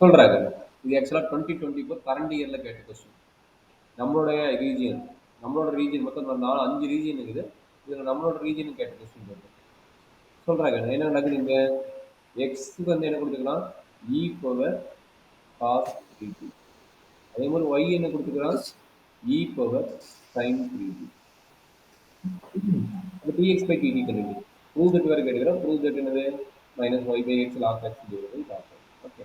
சொல்றாங்க. இது ஆக்சுவலா 2024 கரண்ட் இயர்ல கேட்ட கொஸ்டின். நம்மளுடைய ரீஜியன் நம்மளோட ரீஜியன் மொத்தம் 5 ரீஜியன் இருக்குது. இதுல நம்மளோட ரீஜியன் கேட்ட கொஸ்டின் வருது. சொல்றாங்க என்ன நடக்குது இங்க எக்ஸ்க்கு வந்து என்ன கொடுத்துக்கலாம் இ பவர் காஸ் 3t. அதே மாதிரி ஒய் என்ன கொடுத்துக்கலாம் Yes. இ பவர் சைன் 3t. அப்போ டிஎக்ஸ் பை டிடி கண்டுபிடி ப்ரூவ் தட் வேறு கேட்கிறோம். ப்ரூவ் தட் என்னது minus y by x log x divide by okay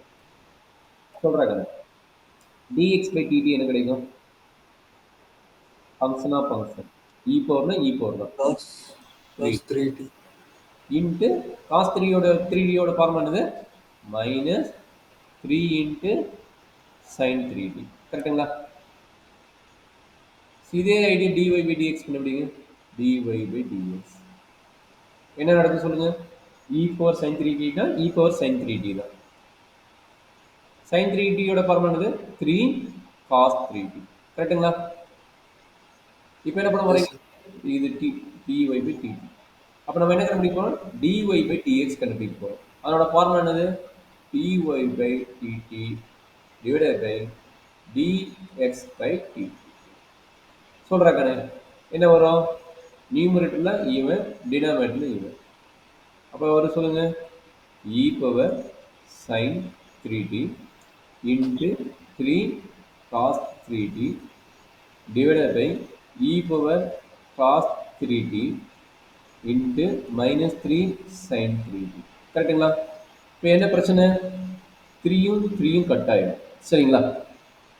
சொல்றாங்க. டிஎக்ஸ் பை டிடி என்ன கிடைக்கும் ஃபங்க்ஷன் ஆஃப் ஃபங்க்ஷன் இ பவர்னா இ பவர் தான் Cos 3 3t. இன்ட்டு காஸ் 3டியோட ஃபார்ம் என்னது மைனஸ் 3 இன்ட்டு சைன் 3டி கரெக்டுங்களா? இதே ஐடியா டிஒய் பை டிஎக்ஸ் கண்டுபிடிங்க. டிஒய் பை டிஎக்ஸ் என்ன நடக்குது சொல்லுங்க. இ பவர் சைன் 3டி தான் இ பவர் சைன் 3டி தான். சைன் 3டியோட ஃபார்ம் என்னது 3 காஸ் 3டி கரெக்டுங்களா? இப்போ என்ன பண்ண Yes, போறீங்க sir. இது டிஒய் பை டிடி. அப்போ நம்ம என்ன கண்டுபிடிப்போம் டிஒய் பை டிஎக்ஸ் கண்டுபிடிக்க போகிறோம். அதனோட ஃபார்முலா என்னது dy by dt divided by dx by dt சொல்கிறாக்கண்ணே என்ன வரும் நியூமரேட்டரில் ஈவன் டினாமினேட்டரில் ஈவன். அப்போ வரும் சொல்லுங்க e power sine 3t into 3 cos 3t divided by e power cos 3t into minus 3 sine 3t கரெக்டுங்களா? இப்போ என்ன பிரச்சனை 3யும் கட் ஆகிடும் சரிங்களா?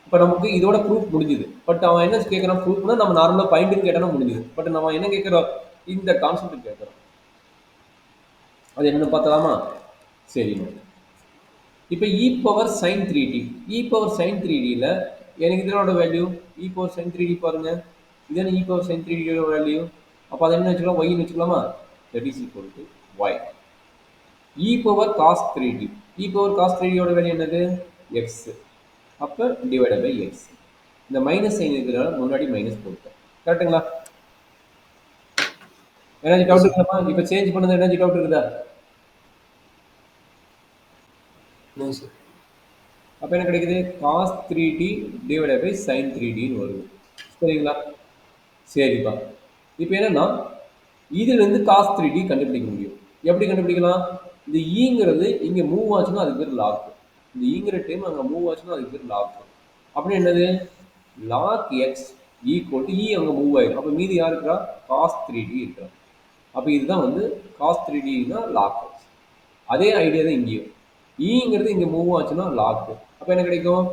இப்போ நமக்கு இதோட ப்ரூஃப் முடிஞ்சுது. பட் அவன் என்ன கேட்குறான் ப்ரூஃப்னா நம்ம நார்மலாக பாயிண்ட்டுன்னு கேட்டாலும் முடிஞ்சுது. பட் நம்ம என்ன கேட்குறோம் இந்த கான்செப்ட் கேட்குறோம். அது என்னென்னு பார்த்தலாமா? சரிங்க. இப்போ e power sine 3t e power sine 3டியில் எனக்கு இதனோட value e power sine 3d பாருங்க. இதுதானே இ பவர் சைன் 3டியோட வேல்யூ. அப்போ அதை என்ன வச்சுக்கலாம் ஒய்ன்னு வச்சுக்கலாமா? That is equal to y. E power cos 3d e power cos 3டியோட வேல்யூ என்னது எக்ஸ். அப்போ டிவைட் பை எக்ஸ். இந்த மைனஸ் சைன் இருக்கிறனால முன்னாடி மைனஸ் போட்டேன் கரெக்டுங்களா? எனர்ஜி டவுட் இருக்குதாமா? இப்போ சேஞ்ச் பண்ணது எனர்ஜி டவுட் இருக்குதா? No, sir. அப்போ என்ன கிடைக்குது cos 3t divide by sine 3dன்னு வருது சரிங்களா? சரிப்பா. இப்போ என்னன்னா இதுலேருந்து காஸ் 3d கண்டுபிடிக்க முடியும். எப்படி கண்டுபிடிக்கலாம்? இந்த ஈங்கிறது இங்கே மூவ் ஆச்சுன்னா அதுக்கு பேர் லாக். இந்த ஈங்கிற டைம் அங்கே மூவ் ஆச்சுன்னா அதுக்கு பேர் லாக். அப்படின்னு என்னது லாக் எக்ஸ் ஈக்குவல் டு இ அங்கே மூவ் ஆயிடும். அப்போ மீதி யார் இருக்கிறா காஸ் 3d இருக்கிறா. அப்போ இதுதான் வந்து காஸ் 3dனா லாக். அதே ஐடியா தான் இங்கேயும் ஈங்கிறது இங்கே மூவ் ஆச்சுன்னா லாக். அப்போ என்ன கிடைக்கும்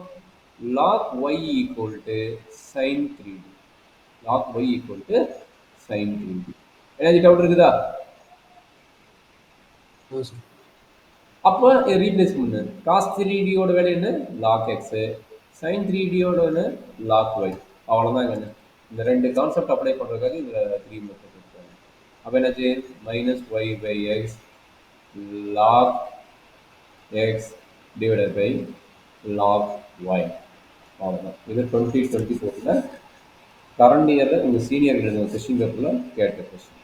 log y equal to sine 3d log y equal to sine 3d. Energy doubt இருக்குதா? No, sir. அப்போ இது ரீப்ளேஸ் பண்ணு. காஸ் 3டியோட வேலை என்ன லாக் எக்ஸு சைன் 3டியோட என்ன லாக் ஒய். அவ்வளோதான் என்ன இந்த ரெண்டு கான்செப்ட் அப்ளை பண்ணுறதுக்காக இதில் 3 மெத்தட் இருக்காங்க. அப்போ என்னாச்சு minus y by x log x divided by log y. அவ்வளோதான். இது 2024 கரண்ட் இயரில் உங்கள் சீனியர் கொஸ்டின் பேப்பரில் கேட்ட கொஸ்டின்.